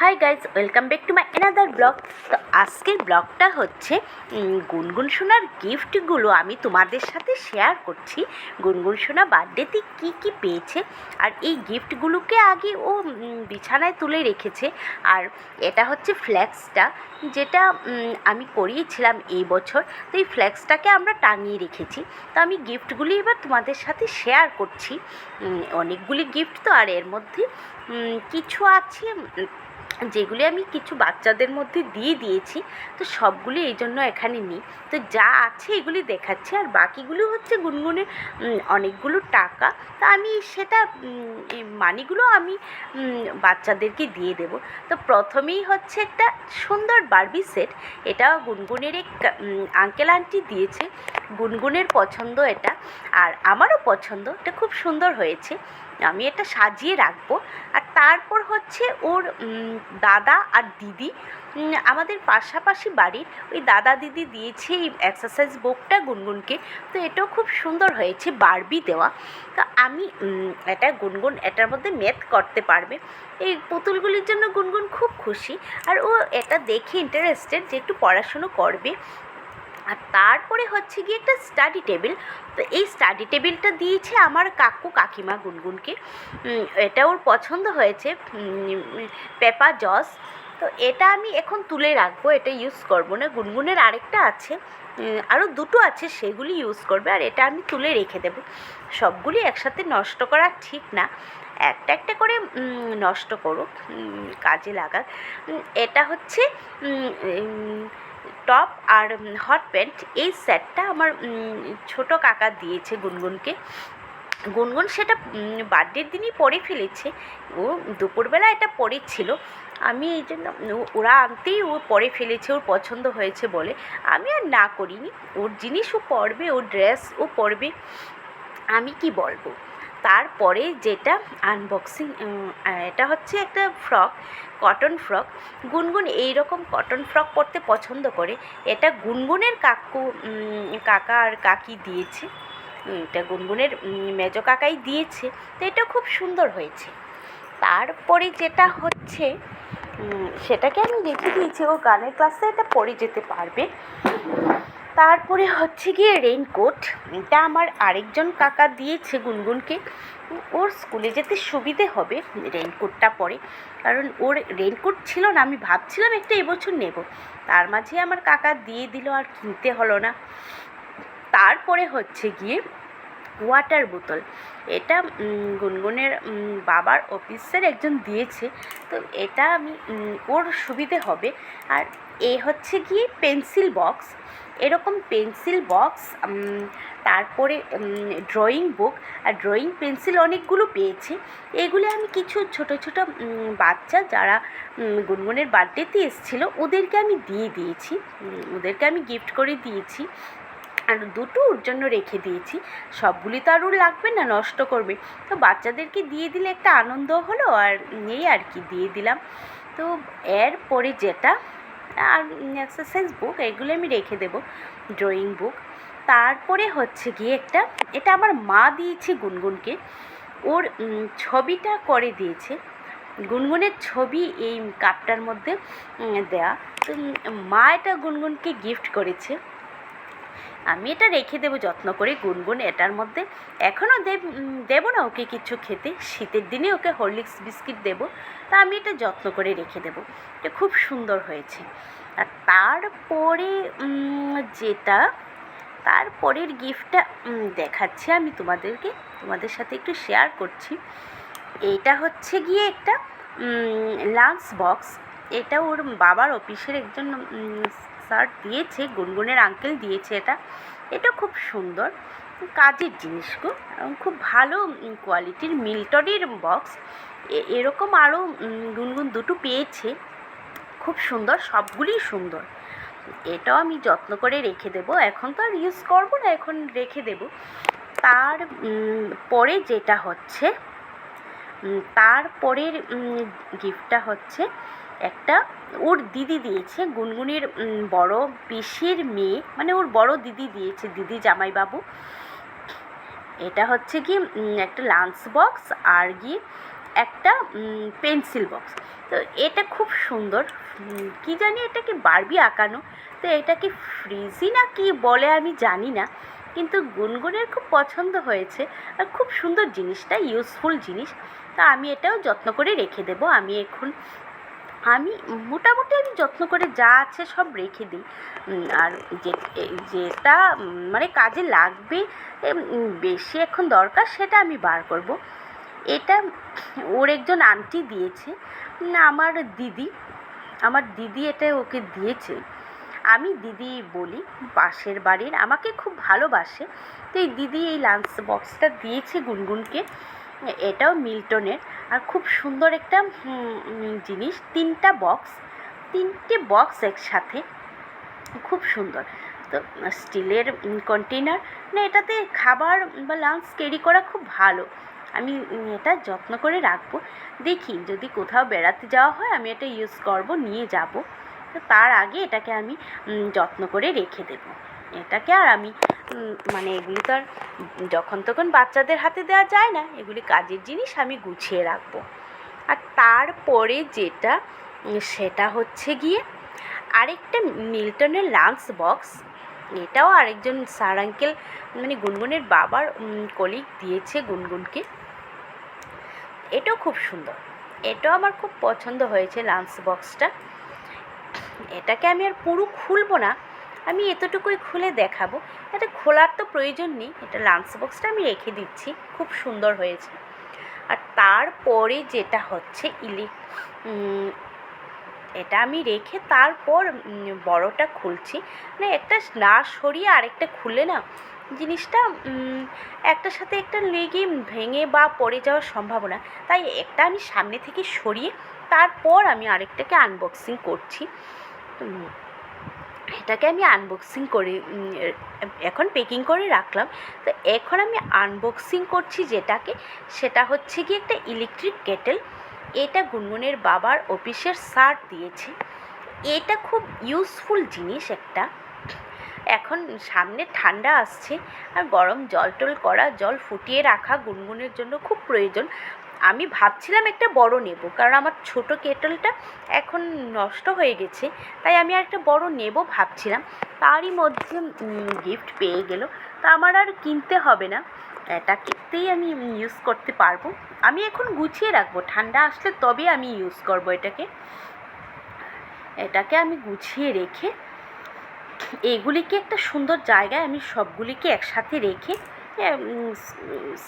Hi guys, welcome back to my another blog. তো আজকের ব্লগটা হচ্ছে গুনগুন সোনার গিফটগুলো আমি তোমাদের সাথে শেয়ার করছি। গুনগুন সোনা বার্থডেতে কী কী পেয়েছে, আর এই গিফটগুলোকে আগে ও বিছানায় তুলে রেখেছে। আর এটা হচ্ছে ফ্ল্যাক্সটা, যেটা আমি করিয়েছিলাম এই বছর। তো এই ফ্ল্যাক্সটাকে আমরা টাঙিয়ে রেখেছি। তো আমি গিফটগুলি এবার তোমাদের সাথে শেয়ার করছি। অনেকগুলি গিফট তো, আর এর মধ্যে কিছু আছে যেগুলি আমি কিছু বাচ্চাদের মধ্যে দিয়ে দিয়েছি। তো সবগুলি এই জন্য এখানে নিই। তো যা আছে এগুলি দেখাচ্ছি, আর বাকিগুলো হচ্ছে গুনগুনের অনেকগুলো টাকা। তা আমি সেটা মানিগুলো আমি বাচ্চাদেরকে দিয়ে দেব। তো প্রথমেই হচ্ছে একটা সুন্দর বারবি সেট। এটা গুনগুনের এক আঙ্কেল আন্টি দিয়েছে। গুনগুনের পছন্দ এটা, আর আমারও পছন্দ। এটা খুব সুন্দর হয়েছে, আমি এটা সাজিয়ে রাখবো। আর তারপর হচ্ছে ওর দাদা আর দিদি, আমাদের পাশাপাশি বাড়ির ওই দাদা দিদি দিয়েছে এই এক্সারসাইজ বুকটা গুনগুনকে। তো এটাও খুব সুন্দর হয়েছে, বারবি দেওয়া। তো আমি এটা গুনগুন এটার মধ্যে ম্যাথ করতে পারবে, এই পুতুলগুলির জন্য গুনগুন খুব খুশি। আর ও এটা দেখে ইন্টারেস্টেড যে একটু পড়াশুনো করবে। আর তারপরে হচ্ছে গিয়ে একটা স্টাডি টেবিল। তো এই স্টাডি টেবিলটা দিয়েছে আমার কাকু কাকিমা গুনগুনকে। এটা ওর পছন্দ হয়েছে, পেপা জস। তো এটা আমি এখন তুলে রাখবো, এটা ইউজ করব না। গুনগুনের আরেকটা আছে, আরও দুটো আছে, সেগুলি ইউজ করবে। আর এটা আমি তুলে রেখে দেবো। সবগুলি একসাথে নষ্ট করা ঠিক না, একটা একটা করে নষ্ট করুক, কাজে লাগাক। এটা হচ্ছে টপ আর হট প্যান্ট। এই সেটটা আমার ছোটো কাকা দিয়েছে গুনগুনকে। গুনগুন সেটা বার্থডের দিনই পরে ফেলেছে। ও দুপুরবেলা এটা পরেছিল, আমি এই জন্য ওরা আনতেই ও পরে ফেলেছে, ওর পছন্দ হয়েছে বলে আমি আর না করিনি। ওর জিনিস ও পরবে, ওর ড্রেস ও পরবে, আমি কি বলবো। তারপরে যেটা আনবক্সিং, এটা হচ্ছে একটা ফ্রক, কটন ফ্রক। গুনগুন এই রকম কটন ফ্রক পরতে পছন্দ করে। এটা গুনগুনের কাকা আর কাকি দিয়েছে। এটা গুনগুনের মেজো কাকাই দিয়েছে। তো এটা খুব সুন্দর হয়েছে। তারপরে যেটা হচ্ছে সেটাকে আমি রেখে দিয়েছি, ও গানের ক্লাসে এটা পরে যেতে পারবে। তারপরে হচ্ছে গিয়ে রেইনকোট। এটা আমার আরেকজন কাকা দিয়েছে গুনগুনকে, ওর স্কুলে যেতে সুবিধে হবে রেইনকোটটা পরে। কারণ ওর রেইনকোট ছিল না, আমি ভাবছিলাম একটা এবছর নেব, তার মাঝে আমার কাকা দিয়ে দিল, আর কিনতে হলো না। তারপরে হচ্ছে গিয়ে ওয়াটার বোতল। এটা গুনগুনের বাবার অফিসের একজন দিয়েছে। তো এটা আমি ওর সুবিধে হবে। আর এ হচ্ছে গিয়ে পেন্সিল বক্স, এরকম পেন্সিল বক্স। তারপরে ড্রয়িং বুক আর ড্রয়িং পেন্সিল অনেকগুলো পেয়েছে। এগুলো আমি কিছু ছোট ছোট বাচ্চা যারা গুনগুনের বার্থডেতে এসেছিলো ওদেরকে আমি দিয়ে দিয়েছি, ওদেরকে আমি গিফট করে দিয়েছি। আর দুটো ওর জন্য রেখে দিয়েছি। সবগুলি তো আর ওর লাগবে না, নষ্ট করবে। তো বাচ্চাদেরকে দিয়ে দিলে একটা আনন্দ হলো, আর এই আর কি দিয়ে দিলাম। তো এরপরে যেটা আর এক্সারসাইজ বুক, এগুলো আমি রেখে দেবো, ড্রয়িং বুক। তারপরে হচ্ছে গিয়ে এটা আমার মা দিয়েছে গুনগুনকে, ওর ছবিটা করে দিয়েছে। গুনগুনের ছবি এই কাপটার মধ্যে দেয়া। তো মা এটা গুনগুনকে গিফট করেছে। আমি এটা রেখে দেবো যত্ন করে। গুনগুন এটার মধ্যে এখনও দেবো না ওকে কিছু খেতে, শীতের দিনে ওকে হরলিক্স বিস্কিট দেবো। তা আমি এটা যত্ন করে রেখে দেবো। এটা খুব সুন্দর হয়েছে। আর তারপরে যেটা তারপরের গিফটটা দেখাচ্ছি আমি তোমাদের সাথে একটু শেয়ার করছি। এটা হচ্ছে গিয়ে একটা লাঞ্চ বক্স। এটা ওর বাবার অফিসের একজন স্যার দিয়েছে, গুনগুনের আঙ্কেল দিয়েছে। এটা খুব সুন্দর কাজের জিনিস গো, খুব ভালো কোয়ালিটির মিল্টনের বক্স। এরকম আরও গুনগুন দুটো পেয়েছে, খুব সুন্দর, সবগুলিই সুন্দর। এটাও আমি যত্ন করে রেখে দেবো, এখন তো আর ইউজ করবো না, এখন রেখে দেবো। পরে যেটা হচ্ছে তারপরের গিফটটা হচ্ছে একটা ওর দিদি দিয়েছে, গুনগুনের বড় পিসির মেয়ে, মানে ওর বড় দিদি দিয়েছে, দিদি জামাইবাবু। এটা হচ্ছে কি একটা লাঞ্চ বক্স, আর গিয়ে একটা পেন্সিল বক্স। তো এটা খুব সুন্দর, কী জানি এটা কি বারবি আঁকানো, তো এটা কি ফ্রিজি না কি বলে আমি জানি না, কিন্তু গুনগুনের খুব পছন্দ হয়েছে আর খুব সুন্দর জিনিসটা, ইউজফুল জিনিস। তা আমি এটাও যত্ন করে রেখে দেবো। আমি মোটামুটি আমি যত্ন করে যা আছে সব রেখে দিই। আর যেটা মানে কাজে লাগবে, বেশি এখন দরকার, সেটা আমি বার করব। এটা ওর একজন আন্টি দিয়েছে, আমার দিদি এটা ওকে দিয়েছে। আমি দিদি বলি, পাশের বাড়ির, আমাকে খুব ভালোবাসে। তো এই দিদি এই লাঞ্চ বক্সটা দিয়েছে গুনগুনকে। এটাও মিল্টনের, আর খুব সুন্দর একটা জিনিস, তিনটে বক্স একসাথে, খুব সুন্দর। তো স্টিলের কন্টেনার, মানে এটাতে খাবার বা লাঞ্চ ক্যারি করা খুব ভালো। আমি এটা যত্ন করে রাখবো। দেখি যদি কোথাও বেড়াতে যাওয়া হয় আমি এটা ইউজ করব, নিয়ে যাব। তো তার আগে এটাকে আমি যত্ন করে রেখে দেবো। এটাকে আর আমি মানে এগুলি তো আর যখন তখন বাচ্চাদের হাতে দেওয়া যায় না, এগুলি কাজের জিনিস, আমি গুছিয়ে রাখবো। আর তারপরে যেটা, সেটা হচ্ছে গিয়ে আরেকটা মিল্টনের লাঞ্চ বক্স। এটাও আরেকজন স্যার আঙ্কেল, মানে গুনগুনের বাবার কলিগ দিয়েছে গুনগুনকে। এটাও খুব সুন্দর, এটাও আমার খুব পছন্দ হয়েছে লাঞ্চ বক্সটা। এটাকে আমি আর পুরো খুলবো না, আমি এতটুকুই খুলে দেখাবো। এটা খোলার তো প্রয়োজন নেই, এটা লাঞ্চ বক্সটা আমি রেখে দিচ্ছি, খুব সুন্দর হয়েছে। আর তারপরে যেটা হচ্ছে এটা আমি রেখে তারপর বড়টা খুলছি। মানে একটা না সরিয়ে আরেকটা খুলে না, জিনিসটা একটার সাথে একটা লেগে ভেঙে বা পড়ে যাওয়ার সম্ভাবনা, তাই একটা আমি সামনে থেকে সরিয়ে তারপর আমি আরেকটাকে আনবক্সিং করছি। এটাকে আমি আনবক্সিং করে এখন প্যাকিং করে রাখলাম। তো এখন আমি আনবক্সিং করছি যেটাকে, সেটা হচ্ছে কি একটা ইলেকট্রিক কেটেল। এটা গুনগুনের বাবার অফিসের স্যার দিয়েছে। এটা খুব ইউজফুল জিনিস একটা। এখন সামনে ঠান্ডা আসছে, আর গরম জল ফুটিয়ে রাখা গুনগুনের জন্য খুব প্রয়োজন। আমি ভাবছিলাম একটা বড় নেব, কারণ আমার ছোট কেটলটা এখন নষ্ট হয়ে গেছে, তাই আমি আর একটা বড় নেব ভাবছিলাম। তারই মধ্যে গিফট পেয়ে গেল, তা আমার আর কিনতে হবে না, এটাকেই আমি ইউজ করতে পারবো। আমি এখন গুছিয়ে রাখবো, ঠান্ডা আসলে তবে আমি ইউজ করবো এটাকে আমি গুছিয়ে রেখে এগুলিকে একটা সুন্দর জায়গায় আমি সবগুলিকে একসাথে রেখে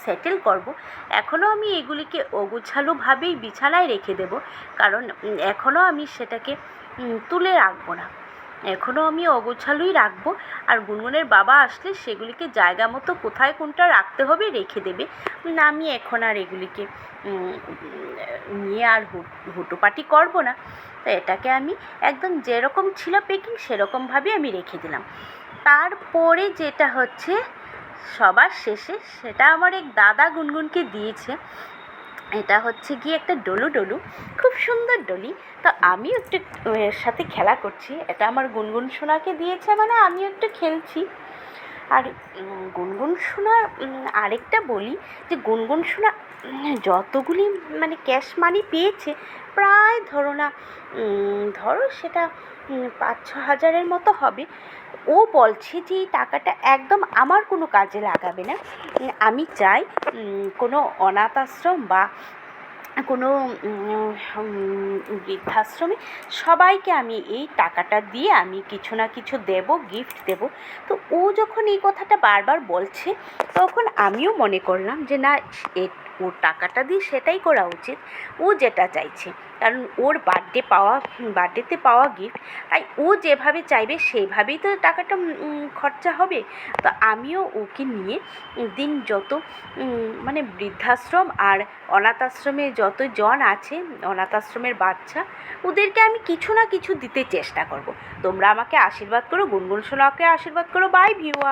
সেটেল করব। এখনও আমি এগুলিকে অগোছালোভাবেই বিছানায় রেখে দেব, কারণ এখনও আমি সেটাকে তুলে রাখবো না, এখনও আমি অগোছালোই রাখবো। আর গুনগুনের বাবা আসলে সেগুলিকে জায়গা মতো কোথায় কোনটা রাখতে হবে রেখে দেবে না। আমি এখন আর এগুলিকে নিয়ে আর হুটোপাটি করবো না। তো এটাকে আমি একদম যেরকম ছিল প্যাকিং সেরকমভাবে আমি রেখে দিলাম। তারপরে যেটা হচ্ছে সবার শেষে, সেটা আমার এক দাদা গুনগুনকে দিয়েছে। এটা হচ্ছে গিয়ে একটা ডলু, খুব সুন্দর ডলি। তো আমিও একটু এর সাথে খেলা করছি। এটা আমার গুনগুন সোনাকে দিয়েছে, মানে আমিও একটু খেলছি। আর গুনগুন সোনার আরেকটা বলি, যে গুনগুন সোনা যতগুলি মানে ক্যাশ মানি পেয়েছে, প্রায় ধরো সেটা 5-6 হাজারের মতো হবে। ও বলছে যে এই টাকাটা একদম আমার কোনো কাজে লাগাবে না, আমি চাই কোনো অনাথ আশ্রম বা কোনো বৃদ্ধাশ্রমে সবাইকে আমি এই টাকাটা দিয়ে আমি কিছু না কিছু দেব, গিফট দেব। তো ও যখন এই কথাটা বারবার বলছে, তখন আমিও মনে করলাম যে না, ওর টাকাটা দিয়ে সেটাই করা উচিত, ও যেটা চাইছে। কারণ ওর বার্থডেতে পাওয়া গিফট, তাই ও যেভাবে চাইবে সেইভাবেই তো টাকাটা খরচা হবে। তো আমিও ওকে নিয়ে দিন যত মানে বৃদ্ধাশ্রম আর অনাথ আশ্রমে যতজন আছে, অনাথ আশ্রমের বাচ্চা, ওদেরকে আমি কিছু না কিছু দিতে চেষ্টা করব। তোমরা আমাকে আশীর্বাদ করো, গুনগুন সোনাকে আশীর্বাদ করো। Bye viewer.